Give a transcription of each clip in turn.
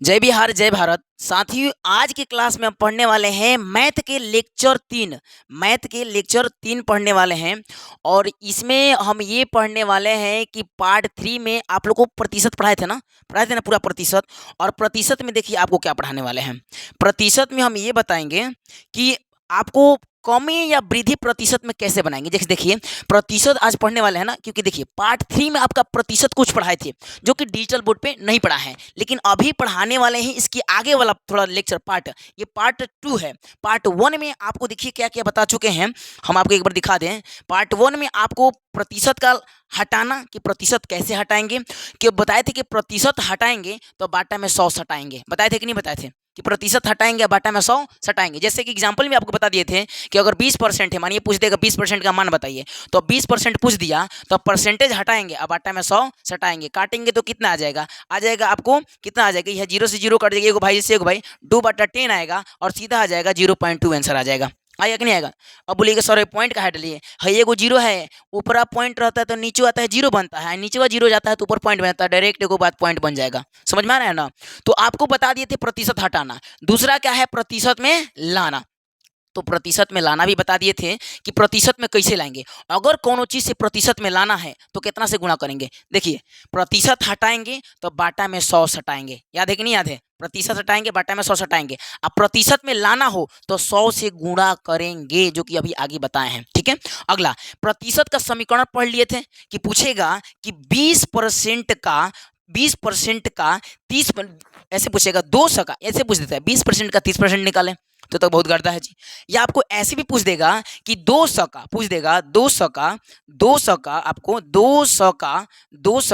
जय बिहार जय भारत। साथियों, आज की क्लास में हम पढ़ने वाले हैं मैथ के लेक्चर 3 पढ़ने वाले हैं। और इसमें हम ये पढ़ने वाले हैं कि पार्ट 3 में आप लोग को प्रतिशत पढ़ाए थे ना पूरा प्रतिशत। और प्रतिशत में देखिए आपको क्या पढ़ाने वाले हैं। प्रतिशत में हम ये बताएंगे कि आपको कमी या वृद्धि प्रतिशत में कैसे बनाएंगे। जैसे देखिए प्रतिशत आज पढ़ने वाले हैं ना, क्योंकि देखिए पार्ट 3 में आपका प्रतिशत कुछ पढ़ाए थे जो कि डिजिटल बोर्ड पे नहीं पढ़ा है, लेकिन अभी पढ़ाने वाले हैं इसके आगे वाला थोड़ा लेक्चर पार्ट। ये पार्ट 2 है। पार्ट 1 में आपको देखिए क्या क्या बता चुके हैं, हम आपको एक बार दिखा दें। पार्ट 1 में आपको प्रतिशत का हटाना कि प्रतिशत कैसे हटाएंगे, कि बताए थे कि प्रतिशत हटाएंगे तो बाटा में 100 हटाएंगे। बताए थे कि नहीं बताए थे कि प्रतिशत हटाएंगे बाटा में 100 हटाएंगे। जैसे कि एग्जाम्पल में आपको बता दिए थे कि अगर 20% है, मानिए पूछ देगा 20% का मान बताइए, तो 20% पूछ दिया तो परसेंटेज हटाएंगे, अब आटा में 100 हटाएंगे, काटेंगे तो कितना आ जाएगा आपको कितना आ जाएगा, यह 0 से 0 कट जाएगा, एक भाई से एक भाई 2/10 आएगा और सीधा आ जाएगा 0.2 आंसर आ जाएगा। आएगा कि नहीं आएगा। अब बोलिएगा सर पॉइंट का हट लिए है, एगो जीरो है, ऊपर पॉइंट रहता है तो नीचे आता है जीरो बनता है, नीचे का जीरो जाता है तो ऊपर पॉइंट बनता है, डायरेक्ट एगो बात पॉइंट बन जाएगा। समझ में आ रहा है ना। तो आपको बता दिए थे प्रतिशत हटाना। दूसरा क्या है, प्रतिशत में लाना। तो प्रतिशत में लाना भी बता दिए थे कि प्रतिशत में कैसे लाएंगे। अगर कोनो चीज से प्रतिशत में लाना है तो कितना से गुणा करेंगे। देखिए प्रतिशत हटाएंगे तो बाटा में 100 हटाएंगे, याद है कि नहीं याद है। प्रतिशत हटाएंगे बाटा में 100 हटाएंगे। अब प्रतिशत में लाना हो तो 100 से गुणा करेंगे, जो कि अभी आगे बताए हैं। ठीक है। अगला प्रतिशत का समीकरण पढ़ लिए थे कि पूछेगा कि 20% का 30 ऐसे पूछेगा, 200 का ऐसे पूछ देता है, 20% का 30% निकालें तो बहुत गर्दा है जी। या आपको ऐसे भी पूछ देगा कि 200 का पूछ देगा, 200 का आपको 200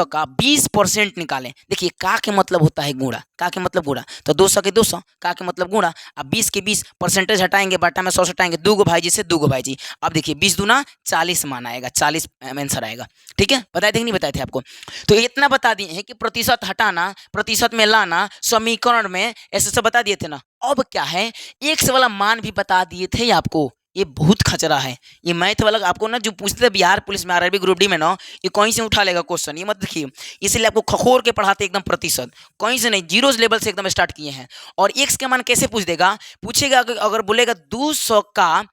का 20% निकालें। देखिए का के मतलब होता है गुणा, का के मतलब गुणा, तो 200 के 200, का के मतलब गुणा। अब 20 के 20 परसेंटेज हटाएंगे, बाटा में 100 हटाएंगे, 2 गो भाई जी से 2 गो भाई जी। अब देखिए 20 दूना 40 मान आएगा, 40 आंसर आएगा। ठीक है, बताए थे कि नहीं बताए थे आपको। तो इतना बता दिए हैं कि प्रतिशत हटाना, प्रतिशत में लाना, समीकरण में ऐसे सब बता दिए थे ना। अब क्या है, एक्स वाला मान भी बता दिए थे आपको। ये बहुत खचरा है ये मैथ वाला। आपको ना जो पूछते थे बिहार पुलिस में, आरआरबी ग्रुप डी में ना, ये कहीं से उठा लेगा क्वेश्चन, ये मत देखिए। इसलिए आपको खखोर के पढ़ाते एकदम प्रतिशत, कहीं से नहीं, जीरो लेवल से एकदम स्टार्ट किए हैं। और एक्स के मान कैसे पूछ देगा, पूछेगा अगर बोलेगा 200 का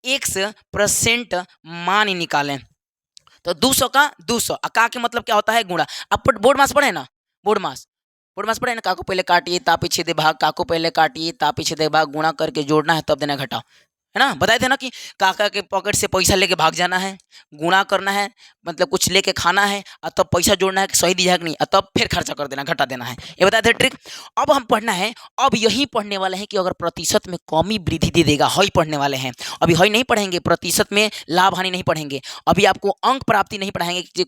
x% मान ही निकालें, तो 200 का 200, का के मतलब क्या होता है गुणा। अब बोर्ड मास पढ़े ना, बोर्ड मास पढ़े ना, का को पहले काटिए ता पीछे दे भाग, का को पहले काटिए ता पीछे दे भाग, गुणा करके जोड़ना है तब देना घटाओ, है ना। बताए थे ना कि काका के पॉकेट से पैसा लेके भाग जाना है, गुणा करना है, मतलब कुछ लेके खाना है, और तब पैसा जोड़ना है कि सही दिया कि नहीं, और तब फिर खर्चा कर देना, घटा देना है। ये बताए थे ट्रिक। अब हम पढ़ना है, अब यही पढ़ने वाले हैं कि अगर प्रतिशत में कमी वृद्धि दे देगा, हई पढ़ने वाले हैं। अभी हई नहीं पढ़ेंगे, प्रतिशत में लाभ हानि नहीं पढ़ेंगे। अभी आपको अंक प्राप्ति नहीं पढ़ाएंगे कि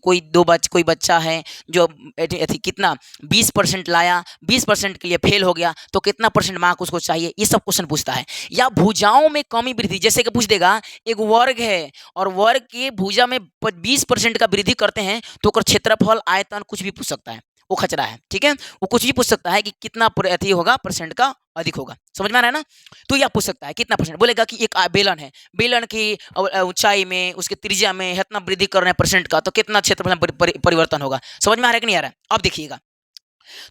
कोई बच्चा है जो कितना 20% लाया, 20% के लिए फेल हो गया तो कितना परसेंट मार्क उसको चाहिए, ये सब क्वेश्चन पूछता है। या भुजाओं में कमी वृद्धि, जैसे कि पूछ देगा एक वर्ग है और वर्ग के भुजा में 20% का वृद्धि करते हैं तो क्षेत्रफल आयतन कुछ भी पूछ सकता है, वो खचरा है। ठीक है, वो कुछ भी पूछ सकता है कि कितना होगा परसेंट का अधिक होगा। समझ में आ रहा है ना। तो यह पूछ सकता है कितना परसेंट, बोलेगा कि एक बेलन है, बेलन की ऊंचाई में उसके त्रिज्या में इतना वृद्धि कर रहे हैं परसेंट का, तो कितना क्षेत्रफल में परिवर्तन होगा। समझ में आ रहा है कि नहीं आ रहा है। अब देखिएगा,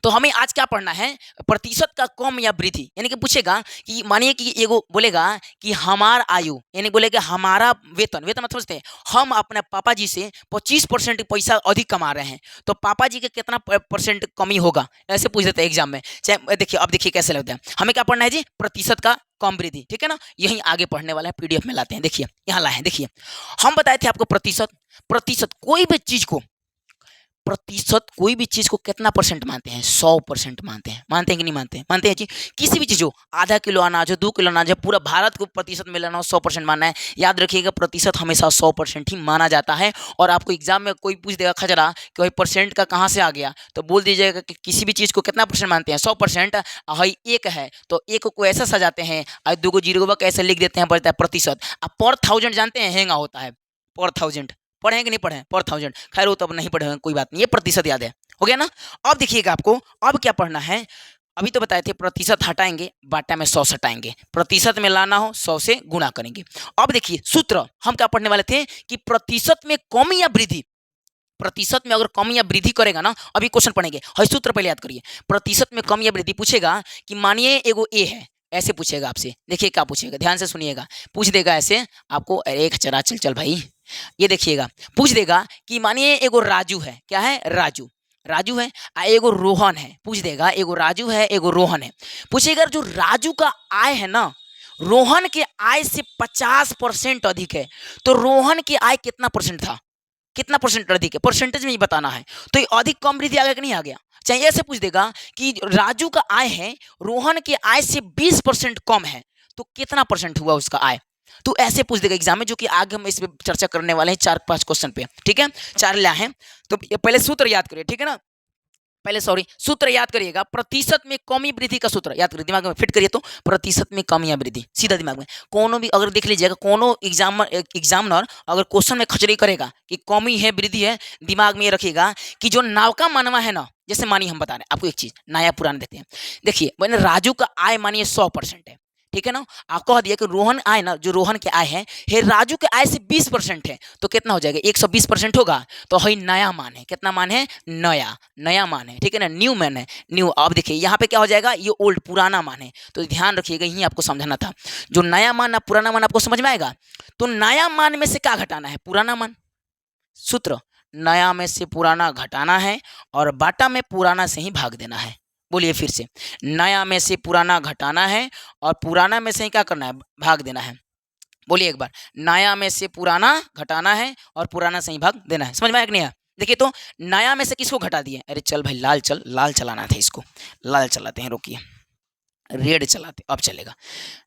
तो हमें आज क्या पढ़ना है, प्रतिशत का कम या वृद्धि। यानी कि पूछेगा कि मानिए कि एगो बोलेगा कि हमार आयु, यानी बोलेगा हमारा वेतन मतलब समझते हैं, हम अपने पापा जी से 25% पैसा अधिक कमा रहे हैं, तो पापा जी के कितना परसेंट कमी होगा, ऐसे पूछ देते हैं एग्जाम में। चाहे देखिए, अब देखिए कैसे लगता है। हमें क्या पढ़ना है जी, प्रतिशत का कम वृद्धि। ठीक है ना, यही आगे पढ़ने वाला है, पीडीएफ में लाते हैं। देखिए यहाँ लाए हैं, देखिए हम बताए थे आपको प्रतिशत कोई भी चीज को कितना परसेंट मानते हैं, 100% मानते हैं कि नहीं मानते हैं जी। किसी भी चीज हो, आधा किलो अनाज हो, 2 किलो अनाज है, पूरा भारत को प्रतिशत में लेना हो, 100% मानना है। याद रखिएगा प्रतिशत हमेशा 100% ही माना जाता है। और आपको एग्जाम में कोई पूछ देगा खजरा कि भाई परसेंट का कहाँ से आ गया, तो बोल दीजिएगा कि किसी भी चीज को कितना परसेंट मानते हैं, 100%। हाई एक है तो एक को ऐसा सजाते हैं, और 2 जीरो कैसे लिख देते हैं, बढ़ता है प्रतिशत। अब पर थाउजेंड जानते हैं हैंगा होता है, पर थाउजेंड पढ़े हैं कि नहीं पढ़े हैं, पर थाउजेंड, खैर वो तो अब नहीं पढ़े हैं, कोई बात नहीं, ये प्रतिशत याद है, हो गया ना। अब देखिएगा आपको अब क्या पढ़ना है। अभी तो बताए थे प्रतिशत हटाएंगे बाटा में 100 हटाएंगे, प्रतिशत में लाना हो 100 से गुणा करेंगे। अब देखिए सूत्र हम क्या पढ़ने वाले थे कि प्रतिशत में कमी या वृद्धि, प्रतिशत में अगर कमी या वृद्धि करेगा ना, अभी क्वेश्चन पढ़ेंगे, हर सूत्र पहले याद करिए। प्रतिशत में कमी या वृद्धि पूछेगा कि मानिए एगो ए है, ऐसे पूछेगा आपसे। देखिए क्या पूछेगा, ध्यान से सुनिएगा। पूछ देगा ऐसे आपको, अरे एक चला चल भाई, ये देखिएगा, पूछ देगा कि मानिए एगो राजू है, क्या है, राजू, राजू है, एगो रोहन है, पूछ देगा एगो राजू है एगो रोहन है। पूछेगा जो राजू का आय है ना, रोहन के आय से 50% अधिक है, तो रोहन की आय कितना परसेंट था, कितना परसेंट अधिक है, परसेंटेज में ही बताना है। तो ये अधिक कम वृद्धि आ गया कि नहीं आ गया। चाहिए ऐसे पूछ देगा कि राजू का आय है रोहन के आय से 20% कम है, तो कितना परसेंट हुआ उसका आय। तो ऐसे पूछ देगा एग्जाम में, जो कि आगे हम इस पे चर्चा करने वाले हैं 4-5 क्वेश्चन पे, ठीक है। 4 ला है, तो पहले सूत्र याद करिए, ठीक है ना। पहले सूत्र याद करिएगा, प्रतिशत में कमी वृद्धि का सूत्र याद करिए, दिमाग में फिट करिए। तो प्रतिशत में कमी या वृद्धि सीधा दिमाग में, कोनो भी अगर देख लीजिएगा, कोनो एग्जामिनर अगर क्वेश्चन में खचड़ी करेगा कि कमी है वृद्धि है, दिमाग में ये रखिएगा कि जो नाव का मानवा है ना, जैसे मानिए हम बता रहे हैं आपको एक चीज, नया पुराना देखते हैं। देखिए मैंने राजू का आय मानिए 100% है, ठीक है ना। आप कह दिया कि रोहन आय ना, जो रोहन के आय है राजू के आय से 20% है, तो कितना हो जाएगा, 120% होगा। तो है नया मान है, कितना मान है, नया, नया मान है, ठीक है ना, न्यू मान है, न्यू। अब देखिए यहाँ पे क्या हो जाएगा, ये ओल्ड पुराना मान है, तो ध्यान रखिएगा, यही आपको समझाना था। जो नया मान पुराना मान आपको समझ में आएगा। तो नया मान में से क्या घटाना है, पुराना मान। सूत्र, नया में से पुराना घटाना है और बाटा में पुराना से ही भाग देना है। बोलिए फिर से, नया में से पुराना घटाना है और पुराना में से ही क्या करना है, भाग देना है। बोलिए एक बार, नया में से पुराना घटाना है और पुराना से ही भाग देना है। समझ में आया कि नहीं आया। देखिए तो नया में से किसको घटा दिए, अरे चल भाई लाल चल, लाल चलाना था इसको, लाल चलाते हैं, रोकिए, रेड चलाते, अब चलेगा।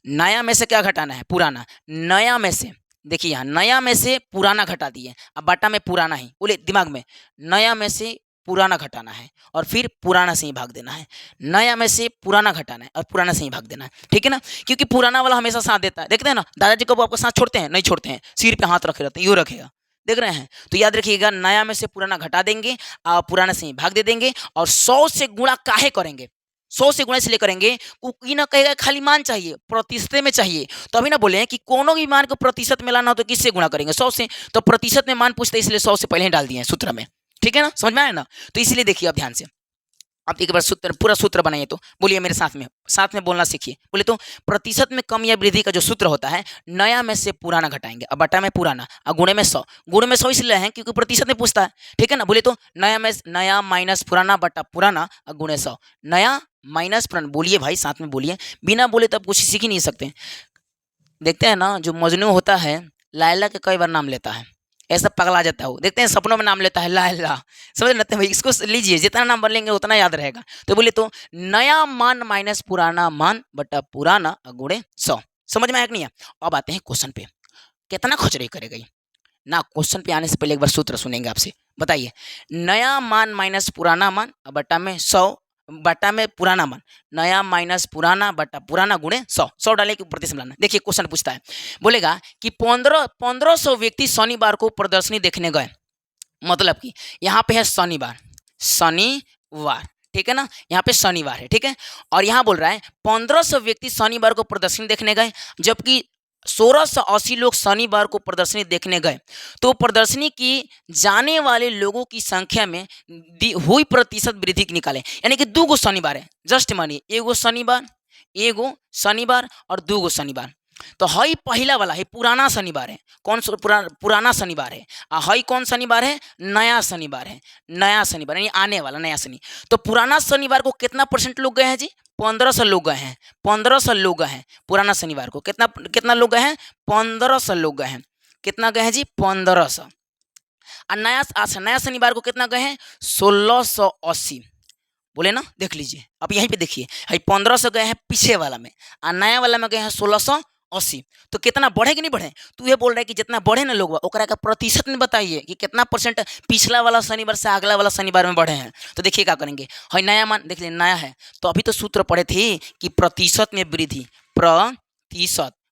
नया में से क्या घटाना है, पुराना। नया में से देखिए यहाँ, नया में से पुराना घटा दिए, अब बाटा में पुराना ही, बोले दिमाग में, नया में से पुराना घटाना है और फिर पुराना से ही भाग देना है। नया में से पुराना घटाना है और पुराना से ही भाग देना है, ठीक है ना। क्योंकि पुराना वाला हमेशा साथ देता है, देखते हैं ना, दादाजी कब आपको साथ छोड़ते हैं, नहीं छोड़ते हैं, सिर पे हाथ रखे रहते हैं, यूँ रखेगा, देख रहे हैं। तो याद रखिएगा, नया में से पुराना घटा देंगे और पुराना से ही भाग दे देंगे। और 100 से गुणा काहे करेंगे, 100 से गुणा इसलिए करेंगे, कोई ना कहेगा खाली मान चाहिए, प्रतिशत में चाहिए, तो अभी ना बोले कि कोनो भी मान को प्रतिशत में लाना हो तो किससे गुणा करेंगे, 100 से। तो प्रतिशत में मान पूछते इसलिए 100 से पहले ही डाल दिए हैं सूत्र में, ठीक है ना, समझ में आया ना। तो इसलिए देखिए अब ध्यान से, आप एक बार सूत्र, पूरा सूत्र बनाइए। तो बोलिए मेरे साथ में बोलना सीखिए। बोले तो प्रतिशत में कमी या वृद्धि का जो सूत्र होता है, नया में से पुराना घटाएंगे और बटा में पुराना और गुणे में 100। गुणे में 100 इसलिए है क्योंकि प्रतिशत में पूछता है, ठीक है ना। बोले तो नया माइनस पुराना बटा पुराना और गुणे 100। नया माइनस पुराना, बोलिए भाई साथ में बोलिए, बिना बोले तो आप कुछ सीख ही नहीं सकते। देखते हैं ना, जो मजनू होता है लैला के कई बार नाम लेता है, ऐसा पगला जाता है वो, देखते हैं सपनों में नाम लेता है लैला, समझ लेते हैं भाई, इसको लीजिए, जितना नाम बन लेंगे उतना याद रहेगा। तो बोले तो नया मान माइनस पुराना मान बटा पुराना गुणे 100। समझ में आया कि नहीं है। अब आते हैं क्वेश्चन पे, कितना खचरे करेगा ये ना। क्वेश्चन पे आने से पहले एक बार सूत्र सुनेंगे आपसे। बताइए, नया मान माइनस पुराना मान बटा में 100 बटा में पुराना मान, नया माइनस पुराना बटा पुराना गुणे 100। 100 डाले के प्रति से मिलाना। देखिए क्वेश्चन पूछता है, बोलेगा कि 1500 व्यक्ति शनिवार को प्रदर्शनी देखने गए। मतलब कि यहाँ पे है शनिवार, शनिवार, ठीक है ना, यहाँ पे शनिवार है, ठीक है। और यहाँ बोल रहा है 1500 व्यक्ति शनिवार को प्रदर्शनी देखने गए, जबकि 1680 लोग शनिवार को प्रदर्शनी देखने गए। तो प्रदर्शनी की जाने वाले लोगों की संख्या में हुई प्रतिशत वृद्धि निकाले। यानी कि 2 गो शनिवार है, जस्ट मानिए एगो शनिवार और 2 गो शनिवार। तो हई पहला वाला है पुराना शनिवार है, कौन पुराना शनिवार है, हई कौन शनिवार है, नया शनिवार है, नया शनिवार यानी आने वाला नया शनि। तो पुराना शनिवार को कितना परसेंट लोग गए हैं जी, 1500 लोग गए हैं, 1500 लोग गए हैं पुराना शनिवार को। कितना लोग गए हैं, 1500 लोग गए हैं। कितना गए हैं जी, 1500। और नया शनिवार को कितना गए हैं, 1680। बोले ना, देख लीजिए अब यहीं पे देखिए, 1500 गए हैं पीछे वाला में और नया वाला में गए हैं 1680। तो कितना बढ़े कि नहीं बढ़े। तो ये बोल रहा है कि जितना बढ़े ना लोग, ओकरा का प्रतिशत में बताइए कि कितना परसेंट पिछला वाला शनिवार से अगला वाला शनिवार में बढ़े हैं। तो देखिए क्या करेंगे, है नया मान देख लीजिए, नया है तो अभी तो सूत्र पढ़े थे कि प्रतिशत में वृद्धि,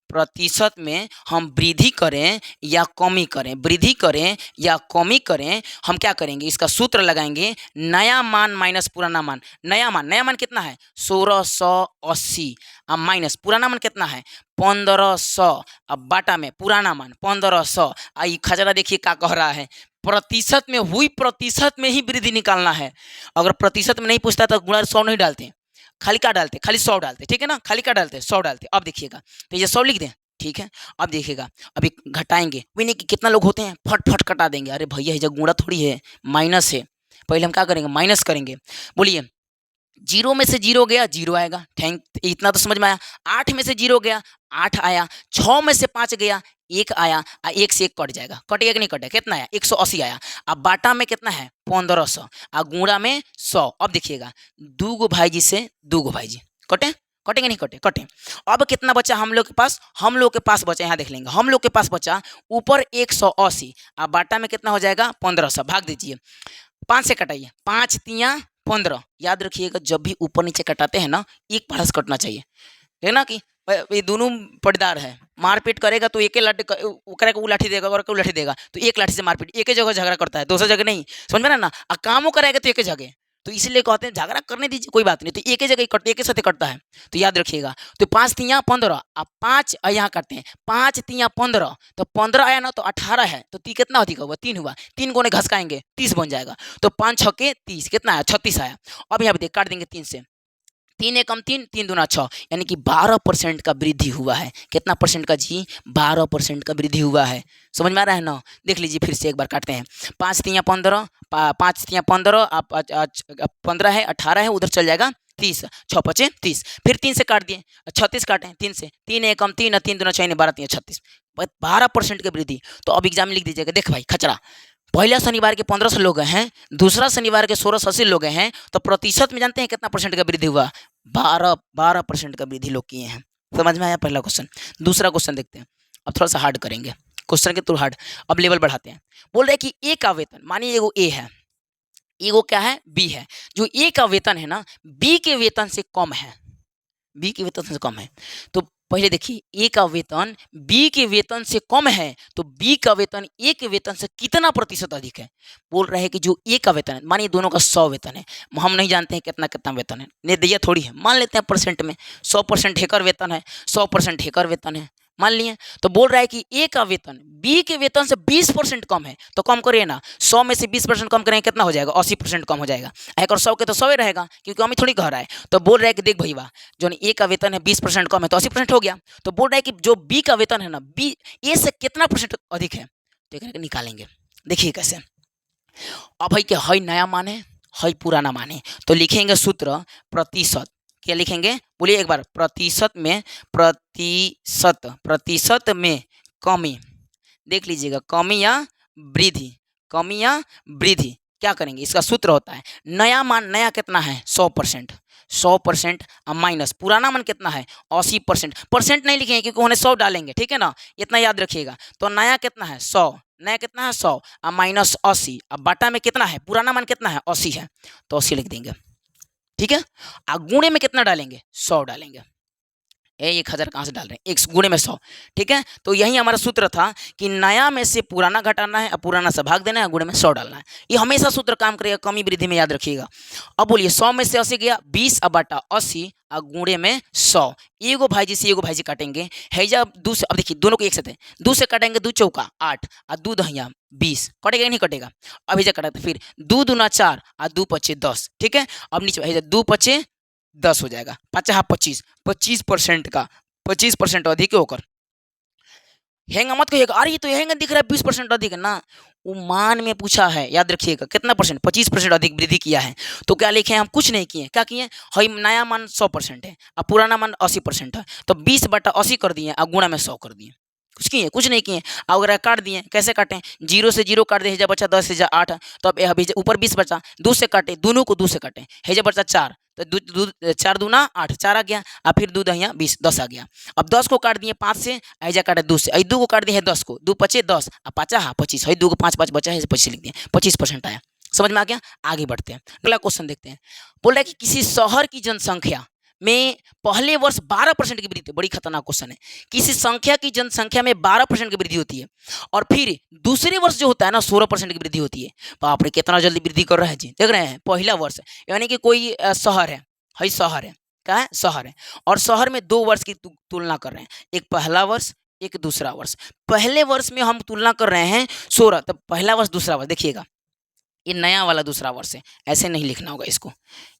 प्रतिशत में हम वृद्धि करें या कमी करें, वृद्धि करें या कमी करें, हम क्या करेंगे, इसका सूत्र लगाएंगे, नया मान माइनस पुराना मान। नया मान कितना है, 1680 अब माइनस पुराना मान कितना है, 1500। अब बाटा में पुराना मान 1500। आई खजरा देखिए क्या कह रहा है, प्रतिशत में हुई प्रतिशत में ही वृद्धि निकालना है। अगर प्रतिशत में नहीं पूछता तो गुणा 100 नहीं डालते, खाली क्या डालते, खाली 100 डालते, ठीक है ना, खाली क्या डालते, 100 डालते। अब देखिएगा, तो ये 100 लिख दें, ठीक है। अब देखिएगा, अभी घटाएंगे, नहीं कि कितना लोग होते हैं फट फट कटा देंगे, अरे भैया ये गुणा थोड़ी है, माइनस है। पहले हम क्या करेंगे, माइनस करेंगे। बोलिए, 0 में से 0 गया, 0 आएगा, इतना तो समझ में आया। 8 में से 0 गया, 8 आया। 6 में से 5 गया, 1 आया। 1 से 1 कट जाएगा, कटेगा कि नहीं कटेगा, कितना आया, 180 आया। अब बाटा में कितना है, 1500, और गुणा में 100। अब देखिएगा, 2 गो भाई जी से 2 गो भाई जी कटे, कटेंगे नहीं कटे, कटे। अब कितना बचा हम लोग के पास, हम लोग के पास बचा, यहाँ देख लेंगे, हम लोग के पास बचा ऊपर 180, अब बाटा में कितना हो जाएगा, 1500, भाग दीजिए, 5 से कटाइए, 5 तिया 15। याद रखिएगा, जब भी ऊपर नीचे कटाते हैं ना, एक पढ़ा से कटना चाहिए, है ना, कि ये दोनों पटदार है, मारपीट करेगा तो एक लाठी करेगा, वो लाठी देगा और लाठी देगा, तो एक लाठी से मारपीट, एक ही जगह झगड़ा करता है, दूसरी जगह नहीं, समझ में ना। कामों करेगा तो एक ही जगह, तो इसलिए कहते हैं झगड़ा करने दीजिए, कोई बात नहीं, तो एक ही जगह कट, एक ही साथ कटता है, तो याद रखिएगा। तो 5 तिया 15, अब 5 यहाँ करते हैं, 5 तिया 15, तो 15 आया ना, तो 18 है, तो कितना अधिक होगा, 3 हुआ, 3 को घसकाएंगे, 30 बन जाएगा, तो 5 छक्के 30, कितना आया, 36 आया। अब यहाँ पे काट देंगे 3 से, 3 एकम 3, 3 दूना 6, यानी कि 12% का वृद्धि हुआ है। कितना परसेंट का जी, 12% का वृद्धि हुआ है। समझ में आ रहा है ना, देख लीजिए फिर से एक बार काटते हैं। 5 तिया 15, 5 तिया 15, आप 15 है, 18 है, उधर चल जाएगा 30, 6 पचे 30, फिर 3 से काट दिए, 36 काटें 3 से, 3 एकम 3, 3 दूना 6, 12 तिया 36, 12% की वृद्धि। तो अब एग्जाम में लिख दीजिएगा, देख भाई खचरा, पहला शनिवार के 1500 लोग हैं, दूसरा शनिवार के 1680 लोग हैं, तो प्रतिशत में जानते हैं कितना परसेंट का वृद्धि हुआ, 12% का वृद्धि लोग किए हैं। समझ में आया पहला क्वेश्चन। दूसरा क्वेश्चन देखते हैं, अब थोड़ा सा हार्ड करेंगे, क्वेश्चन के थ्रू हार्ड, अब लेवल बढ़ाते हैं। बोल रहे हैं कि ए का वेतन, मानिए एगो ए है, एगो क्या है, बी है, जो ए का वेतन है ना, बी के वेतन से कम है, बी के वेतन से कम है। तो पहले देखिए, ए का वेतन बी के वेतन से कम है, तो बी का वेतन ए के वेतन से कितना प्रतिशत अधिक है। बोल रहे हैं कि जो ए का वेतन है, मानिए दोनों का 100 वेतन है, हम नहीं जानते हैं कितना कितना वेतन है, नहीं दिया थोड़ी है, मान लेते हैं परसेंट में, 100% हेकर वेतन है, 100% हेकर वेतन है, मान लिए। तो बोल रहा है कि ए का वेतन बी के वेतन से 20% कम है, तो कम करिए ना, 100 में से 20% कम करेंगे, कितना हो जाएगा, 80% कम हो जाएगा। एक और 100 के तो 100 ही रहेगा, क्योंकि हमें थोड़ी कह रहा है। तो बोल रहा है कि देख भैया, जो ए का वेतन है 20% कम है, तो 80% हो गया। तो बोल रहा है कि जो बी का वेतन है ना, बी ए से कितना परसेंट अधिक है, तो एक निकालेंगे। देखिए कैसे, अब भाई क्या है, नया मान है पुराना मान है, तो लिखेंगे सूत्र प्रतिशत, क्या लिखेंगे, बोलिए एक बार, प्रतिशत में, प्रतिशत में कमी, देख लीजिएगा, कमी या वृद्धि, कमी या वृद्धि, क्या करेंगे, इसका सूत्र होता है नया मान, नया कितना है 100%, 100% माइनस पुराना मान कितना है 80%, परसेंट नहीं लिखेंगे क्योंकि उन्हें 100 डालेंगे, ठीक है ना, इतना याद रखिएगा। तो नया कितना है 100, नया कितना है 100, माइनस 80, अब बाटा में कितना है, पुराना मान कितना है 80 है, तो 80 लिख देंगे, ठीक है। गुणे में कितना डालेंगे, 100 डालेंगे, 1000 कहाँ से डाल रहे हैं, 1 गुणे में 100, ठीक है। तो यही हमारा सूत्र था कि नया में से पुराना घटाना है, पुराना से भाग देना है, गुणे में 100 डालना है। ये हमेशा सूत्र काम करेगा, कमी वृद्धि में, याद रखिएगा। अब बोलिए 100 में से 80 गया, 20 अब बाटा 80 और गुणे में 100, एगो भाई जी से एगो भाई जी काटेंगे, हैजा 2 से, अब देखिए दोनों को एक साथ है, 2 से काटेंगे, 2 चौका 8 और 2 दहिया 20, कटेगा नहीं कटेगा, अब हैजा काटा, फिर 2 दूना 4 और 2 पचे 10, ठीक है। अब नीचे हैजा 2 पचे 10 हो जाएगा, 25 25% का 25% अधिक होकर, हेंगा मत कहिएगा, अरे ये तो हेंगा दिख रहा है 20% अधिक है ना, वो मान में पूछा है, याद रखिएगा कितना परसेंट, 25% अधिक वृद्धि किया है। तो क्या लिखे, हम कुछ नहीं किए, क्या किए, हई नया मान 100% है और पुराना मान 80% है, तो 20 बटा 80 कर दिए और गुणा में 100 कर दिए, कुछ किए, कुछ नहीं किए। अगर काट दिए, कैसे काटें, 0 से 0 काट दे, हेजा बचा 10, हेजा 8, तो अब ऊपर 20 बचा, 2 से काटे, दोनों को 2 से काटे, हेजा बचा 4, तो 4 दूना 8, 4 आ गया, और फिर 2 दहिया 20, 10 आ गया। अब 10 को काट दिए 5 से, ऐजा काटे 2 से, 2 को काट दिए 10 को, 2 पचे 10 और 5 25, 2 को 5 5 बचा है, 25 लिख दिए, 25% आया। समझ में आ गया, आगे बढ़ते हैं, अगला क्वेश्चन देखते हैं। बोल रहा है कि किसी शहर की जनसंख्या में पहले वर्ष 12% की वृद्धि, बड़ी खतरनाक क्वेश्चन है, किसी संख्या की जनसंख्या में 12% की वृद्धि होती है, और फिर दूसरे वर्ष जो होता है ना 16% की वृद्धि होती है। बाप रे, कितना जल्दी वृद्धि कर रहा है जी, देख रहे हैं, पहला वर्ष, यानी कि कोई शहर है, शहर है, क्या है, शहर है, और शहर में 2 वर्ष की तुलना कर रहे हैं, एक पहला वर्ष, एक दूसरा वर्ष। पहले वर्ष में हम तुलना कर रहे हैं 16, तब पहला वर्ष दूसरा वर्ष। देखिएगा ये नया वाला दूसरा वर्ष है, ऐसे नहीं लिखना होगा इसको।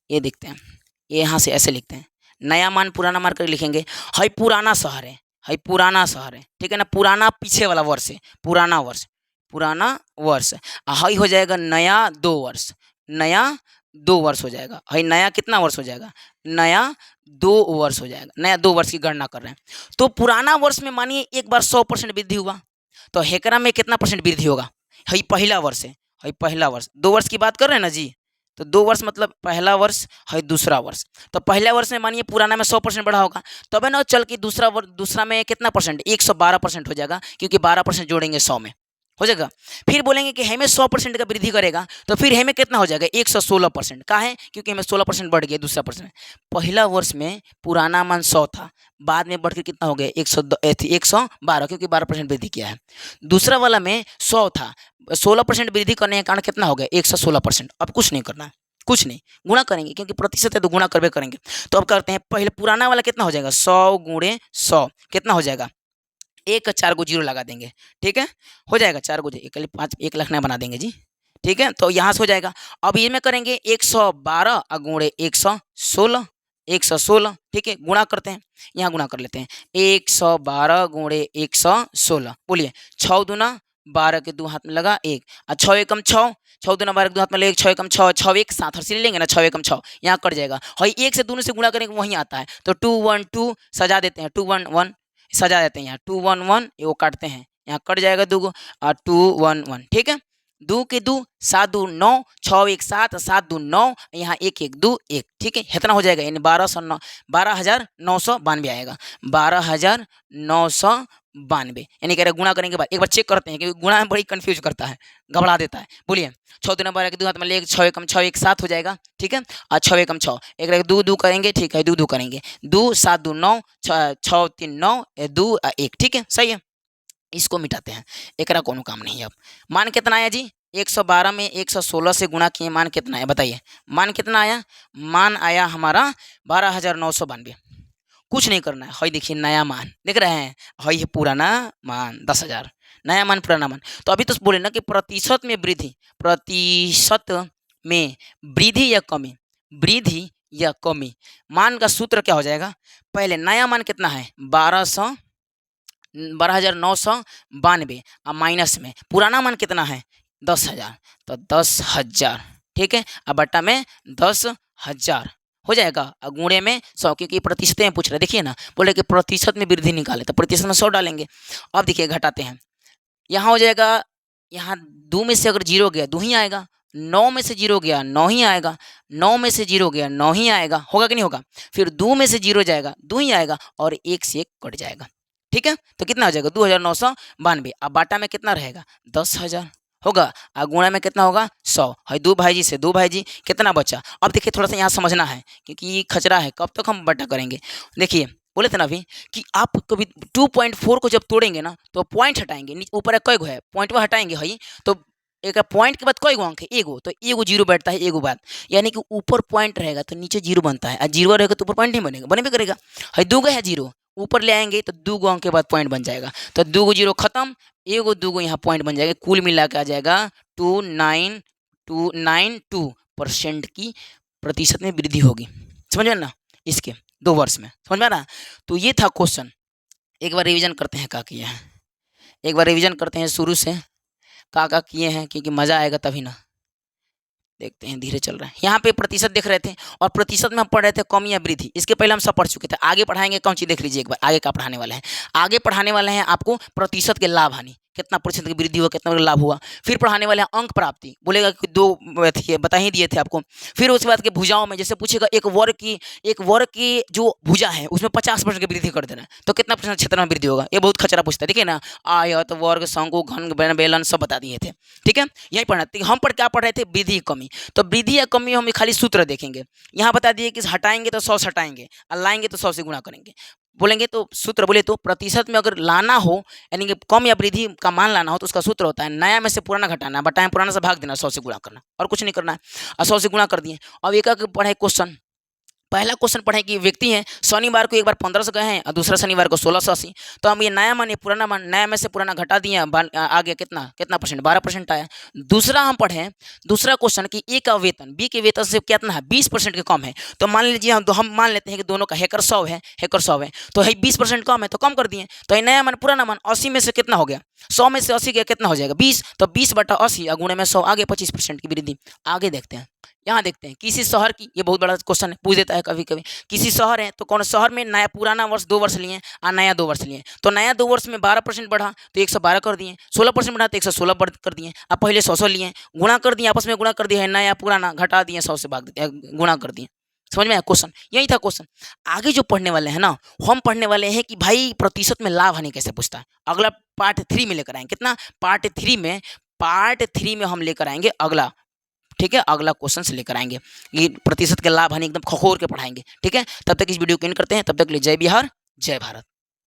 ये देखते हैं, ये यहाँ से ऐसे लिखते हैं, नया मान पुराना मान कर लिखेंगे। हई पुराना शहर है, हई पुराना शहर है, ठीक है ना। पुराना पीछे वाला वर्ष है, पुराना वर्ष, पुराना वर्ष। हई हो जाएगा नया 2 वर्ष, नया 2 वर्ष हो जाएगा। हई नया कितना वर्ष हो जाएगा, नया 2 वर्ष हो जाएगा। नया 2 वर्ष की गणना कर रहे हैं। तो पुराना वर्ष में मानिए एक बार 100% वृद्धि हुआ, तो हेकरा में कितना परसेंट वृद्धि होगा। हई पहला वर्ष है, हई पहला वर्ष, 2 वर्ष की बात कर रहे हैं ना जी। तो 2 वर्ष मतलब पहला वर्ष है दूसरा वर्ष। तो पहला वर्ष में मानिए पुराना में 100% बढ़ा होगा, तब है ना चल के दूसरा में कितना परसेंट, 112% हो जाएगा, क्योंकि 12% जोड़ेंगे 100 में हो जाएगा। फिर बोलेंगे कि हमें 100% का वृद्धि करेगा, तो फिर हमें कितना हो जाएगा 116%। का है, क्योंकि हमें 16% बढ़ गया दूसरा परसेंट। पहला वर्ष में पुराना मान 100 था, बाद में बढ़कर कितना हो गया 112, क्योंकि 12% वृद्धि किया है। दूसरा वाला में 100 था, 16% वृद्धि करने के कारण कितना हो गया 116%। अब कुछ नहीं करना है, कुछ नहीं, गुणा करेंगे, क्योंकि प्रतिशत है तो गुणा करबे करेंगे। तो अब करते हैं, पहले पुराना वाला कितना हो जाएगा 100 गुणे 100 कितना हो जाएगा, 1 का 4 को 0 लगा देंगे, ठीक है, हो जाएगा 4 को 5 1 लाख नया बना देंगे जी, ठीक है। तो यहाँ से हो जाएगा। अब ये में करेंगे 112 गुणे 116, 116, ठीक है, गुणा करते हैं, यहाँ गुणा कर लेते हैं। 112 गुणे 116, बोलिए 6 दूना 12 के 2 हाथ में लगा 1, और 6 एकम 6, 6 दूना 12 के 2 हाथ में लगा 1, 6 एकम 6, 6 1 7 हर लेंगे ना, 6 एकम 6 यहाँ कट जाएगा। और 1 से दोनों से गुणा करेंगे वहीं आता है, तो 2 1 2 सजा देते हैं, 2 1 1 सजा देते हैं, यहाँ 2 1 1 वो काटते हैं, यहाँ कट जाएगा 2 और 2 1 1, ठीक है। 2 के 2 7 2 9, 6 1 7 7 2 9, यहाँ 1 1 2 1, ठीक है, इतना हो जाएगा, यानी 12,992 आएगा, 12,992। यानी कह रहे गुणा करेंगे बाद एक बार चेक करते हैं, क्योंकि गुणा में बड़ी कंफ्यूज करता है, घबरा देता है। बोलिए 6 दूना 12 के 2 हाथ में ले 6 एकम 6 1 7 हो जाएगा, ठीक है, और 6 एकम 6 एक 2 2 करेंगे, ठीक है, 2 2 करेंगे, 2 7 2 9 6 3 9 2 1, ठीक है, सही है। इसको मिटाते हैं, एकरा कोनो काम नहीं है। अब मान कितना आया जी, 112 में 116 से गुणा किए, मान कितना आया बताइए, मान कितना आया, मान आया हमारा 12,992। कुछ नहीं करना है, हई देखिए नया मान देख रहे हैं, हई है पुराना मान 10,000, नया मान पुराना मान। तो अभी तो बोले ना कि प्रतिशत में वृद्धि, प्रतिशत में वृद्धि या कमी, वृद्धि या कमी, मान का सूत्र क्या हो जाएगा। पहले नया मान कितना है 12,992, और माइनस में पुराना मान कितना है 10,000, तो 10,000, ठीक है, अब बट्टा में 10,000 हो जाएगा, और गुणे में 100, क्योंकि प्रतिशत में पूछ रहे, देखिए ना, बोले कि प्रतिशत में वृद्धि निकाले, तो प्रतिशत में 100 डालेंगे। अब देखिए घटाते हैं, यहाँ हो जाएगा, यहाँ 2 में से अगर 0 गया 2 ही आएगा, 9 में से 0 गया 9 ही आएगा, 9 में से 0 गया 9 ही आएगा, होगा कि नहीं होगा। फिर 2 में से 0 जाएगा 2 ही आएगा, और 1 से 1 कट जाएगा, ठीक है। तो कितना हो जाएगा 2,992। अब बाटा में कितना रहेगा 10,000 होगा, और गुणा में कितना होगा 100 है, 2 भाई जी से 2 भाई जी कितना बचा। अब देखिए थोड़ा सा यहाँ समझना है, क्योंकि खचरा है, कब तक हम बटा करेंगे। देखिए बोले थे ना अभी कि आप कभी 2.4 को जब तोड़ेंगे ना, तो पॉइंट हटाएंगे, ऊपर कई गो है पॉइंट हटाएंगे, है तो एक पॉइंट के बाद कई गो अंक है, एगो, तो एगो 0 बैठता है, एगो बात, यानी कि ऊपर पॉइंट रहेगा तो नीचे 0 बनता है, और 0 रहेगा तो ऊपर पॉइंट नहीं बनेगा, बने भी करेगा। है 2 गो है 0, ऊपर ले आएंगे तो 2 गो अंक के बाद पॉइंट बन जाएगा, तो 2 गो 0 खत्म, एगो 2 गो यहाँ पॉइंट बन जाएगा, कुल मिला के आ जाएगा 292% की प्रतिशत में वृद्धि होगी। समझ में ना, इसके 2 वर्ष में, समझ में ना। तो ये था क्वेश्चन, एक बार रिवीजन करते हैं, क्या किए हैं, एक बार रिवीजन करते हैं शुरू से, क्या किए हैं, क्योंकि मज़ा आएगा तभी ना। देखते हैं, धीरे चल रहा है। यहाँ पे प्रतिशत देख रहे थे, और प्रतिशत में हम पढ़ रहे थे कमी या वृद्धि, इसके पहले हम सब पढ़ चुके थे। आगे पढ़ाएंगे कौन चीज़ देख लीजिए एक बार, आगे का पढ़ाने वाले हैं, आगे पढ़ाने वाले हैं आपको प्रतिशत के लाभ हानि, कितना प्रतिशत की वृद्धि हुआ, कितना लाभ हुआ। फिर पढ़ाने वाले हैं अंक प्राप्ति, बोलेगा कि 2 बता ही दिए थे आपको। फिर उसके बाद के भुजाओं में जैसे पूछेगा एक वर्ग की जो भुजा है उसमें 50% की वृद्धि कर देना है, तो कितना % क्षेत्र में वृद्धि होगा, ये बहुत खचरा पूछता है। देखिए ना, आयत वर्ग शंकु घन बेलन सब बता दिए थे, ठीक है। यही पढ़ना, हम पर क्या पढ़ रहे थे, वृद्धि कमी। तो वृद्धि या कमी हम खाली सूत्र देखेंगे, यहाँ बता दिए कि हटाएंगे तो 100 से हटाएंगे, और लाएंगे तो 100 से गुणा करेंगे। बोलेंगे तो सूत्र बोले तो प्रतिशत में अगर लाना हो, यानी कि कम या वृद्धि का मान लाना हो, तो उसका सूत्र होता है नया में से पुराना घटाना, बटाएं पुराना से भाग देना, 100 से गुणा करना, और कुछ नहीं करना है। और 100 से गुणा कर दिए। अब एक पढ़े क्वेश्चन, पहला क्वेश्चन पढ़े कि व्यक्ति हैं शनिवार को एक बार 1500 गए हैं और दूसरा शनिवार को 1680। तो हम ये नया मान, ये पुराना मान, नया में से पुराना घटा दिए, आ गया कितना कितना परसेंट, 12% आया। दूसरा हम पढ़े दूसरा क्वेश्चन कि ए का वेतन बी के वेतन से कितना है, 20% के कम है। तो मान लीजिए हम मान लेते हैं कि दोनों का हेकर 100 है, हेकर 100 है, तो है 20% कम है तो कम कर दिए। तो ये नया मान पुराना मान 80 में से कितना हो गया, 100 में से 80 गया कितना हो जाएगा 20। तो 20/80 गुणे में 100, आगे 25% की वृद्धि। आगे देखते हैं, यहाँ देखते हैं किसी शहर की, ये बहुत बड़ा क्वेश्चन है, पूछ देता है कभी कभी। किसी शहर है तो कौन शहर में नया पुराना वर्ष 2 वर्ष लिए और नया 2 वर्ष लिए। तो नया 2 वर्ष में 12% बढ़ा तो 112 कर दिए, 16% बढ़ा तो 116 कर दिए। अब पहले 100 लिए, गुणा कर दिए, आपस में गुणा कर दिया है, नया पुराना घटा दिए, 100 से भाग दिए, गुणा कर दिए। समझ में आया क्वेश्चन, यही था क्वेश्चन। आगे जो पढ़ने वाले हैं ना, हम पढ़ने वाले हैं कि भाई प्रतिशत में लाभ हानि कैसे पूछता है। अगला पार्ट 3 में लेकर आएंगे, कितना पार्ट 3 में हम लेकर आएंगे अगला, ठीक है, अगला क्वेश्चन से लेकर आएंगे। ये प्रतिशत के लाभ हानि एकदम खखोर के पढ़ाएंगे, ठीक है। तब तक इस वीडियो को एंड करते हैं, तब तक के लिए जय बिहार जय भारत।